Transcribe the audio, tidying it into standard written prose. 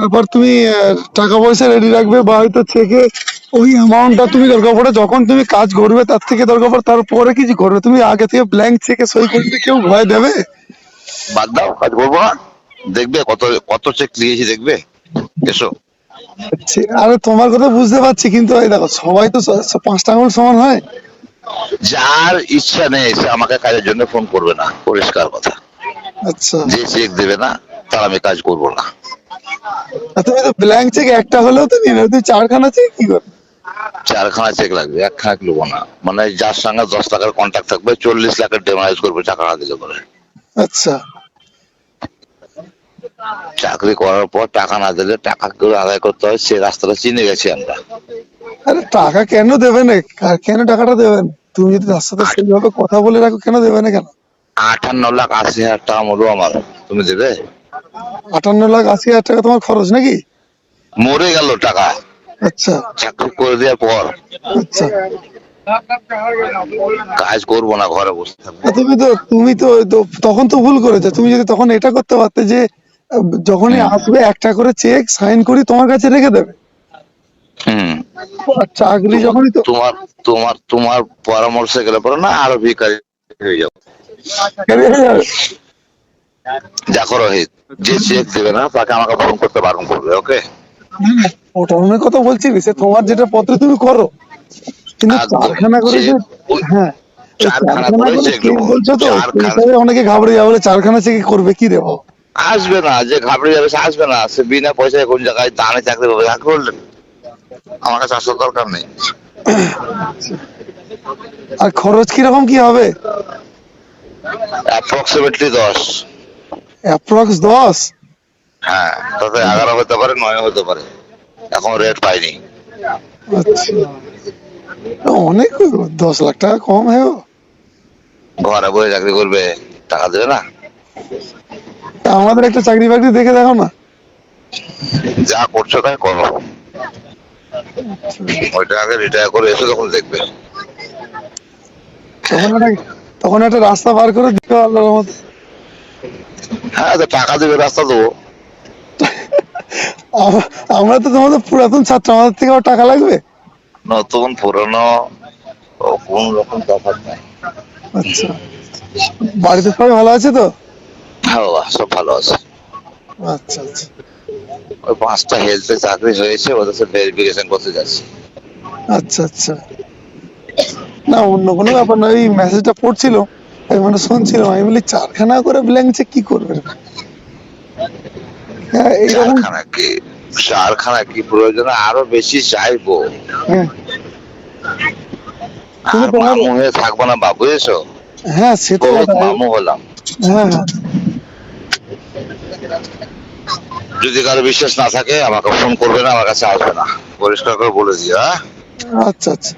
তারপর তুমি টাকা পয়সা রেডি রাখবে, বা হয়তো চেকে ওই অ্যামাউন্টটা তুমি দরকার পড়ে যখন তুমি কাজ করবে তার থেকে দরকার পড়ে তারপরে কিছু করবে। তুমি আগে থেকে ব্ল্যাঙ্ক চেকে সই করলে কেউ ভয় দেবে? বাদ দাও, কাজ করবো না। দেখবে কত কত চেক দিয়েছি, দেখবে। এসো। আরে তোমার কথা বুঝতে পারছি, কিন্তু এই দেখো সবাই তো পাঁচটা আঙুল সমান হয়। যার ইচ্ছা নেই সে আমাকে কাজের জন্য ফোন করবে না, পরিষ্কার কথা। আচ্ছা, যে চেক দেবে না তার আমি কাজ করবো না। আর তুমি তো ব্ল্যাঙ্ক চেক একটা হলেও তো নিয়ে নেবে, তুমি চারখানা চেক কি করবে? 4খানা চেক লাগবে, 1খানা নেবো না। মানে যার সঙ্গে 10 লাখের কন্ট্যাক্ট থাকবে 40 লাখের ডেমারেজ করবে টাকা না দিলে পরে। আচ্ছা, চাকরি করার পর টাকা না দিলে টাকা করে আদায় করতে হয়, সে রাস্তাটা চিনে গেছি আমরা। আরে টাকা কেন দেবে না? কেন টাকাটা দেবেন? তুমি যদি তার সাথে সেইভাবে কথা বলে রাখো, কেন দেবে না কেন? 58,80,000 টাকা মূল্য আমার, তুমি দেবে? 58,80,000 টাকা তোমার খরচ নাকি? মরে গেল টাকা আচ্ছা, চাকরি করে দেওয়ার পর। আচ্ছা। কাজ করবো না, ঘরে বসে থাকবো। তুমি তো তখন তো ভুল করেছো। তুমি যদি তখন এটা করতে পারতে যে যখনই হুম আসবে একটা করে চেক সাইন করি তোমার কাছে রেখে দেবে। হুম। আর চাকরি তোমার যখনই তো তোমার তোমার তোমার পরামর্শে গেলে পরে না আরো ভিখারি হয়ে যাবো। বেরিয়ে যাবে। দেখো রোহিত, যে চেক দেবে না তাকে আমাকে ফোন করতে বারণ করবে, ওকে? ওটা অনেক কথা বলছি, সে তোমার যেটা পত্র তুমি করো, কিন্তু একদম। চারখানা করে যে, চেক ওই হ্যাঁ, ওই 4খানা চারখানা করে করে চেক চেক দেবো। বলছো তো, সেই 4খানা হিসাবে অনেকে ঘাবড়ে যাবে, বলে চারখানা চেক করবে কি দেবো। আসবে না, যে ঘাবড়ে যাবে সে আসবে না। সে বিনা পয়সায় কোন জায়গায় দানে চাকরি পাবে, চাকরি করলেন। আমার কাছে আসার দরকার নেই। আর খরচ কিরকম কি হবে? অ্যাপ্রক্সিমেটলি 10। অ্যাপ্রক্স 10? হ্যাঁ, তাতে 11 হতে পারে, 9 হতে পারে। এখন রেট পাইনি। আচ্ছা, অনেক। 10 লাখ টাকা কম হয় গো। ঘরে বসে চাকরি করবে, টাকা দেবে না। তা আমাদের একটা চাকরি বাকরি দেখে দেখো না। যা করছো তাই করো, ওইটা আগে রিটায়ার করে এসো তখন দেখবে। তখন একটা তখন একটা রাস্তা বার করে দিও আল্লাহর রহমতে। হ্যাঁ, তো টাকা দেবে, রাস্তা দেবো। আম- আমরা তো তোমাদের পুরাতন ছাত্র, আমাদের থেকে আবার টাকা লাগবে? নতুন পুরনো ও কোন রকম তফাৎ নাই। আচ্ছা, বাড়িতে সবাই ভালো আছে তো? হ্যাঁ বাবা, সব ভালো আছে। আচ্ছা, আচ্ছা, ওই 5টা হেলথে চাকরি হয়েছে, ওদের সাথে ভেরিফিকেশন করতে যাচ্ছি। আচ্ছা, আচ্ছা। না, অন্য কোনো ব্যাপার না, এই মেসেজটা পড়ছিল, আমি মানে শুনছিলাম, আমি বলি চারখানা করে ব্ল্যাঙ্ক চেক কি করবে? হ্যাঁ, এইরকম। চারখানা কি, 4খানা কি প্রয়োজন, আরো বেশি চাইবো। হ্যাঁ, কিন্তু আর তোমার, মামু হয়ে থাকবো না বাবু, বুঝেছো? হ্যাঁ সে তো বহুত বটে। মামু হলাম। হ্যাঁ, হ্যাঁ। যদি কারো বিশ্বাস না থাকে আমাকে ফোন করবে না, আমার কাছে আসবে না, পরিষ্কার করে বলে দিও, হ্যাঁ? আচ্ছা, আচ্ছা।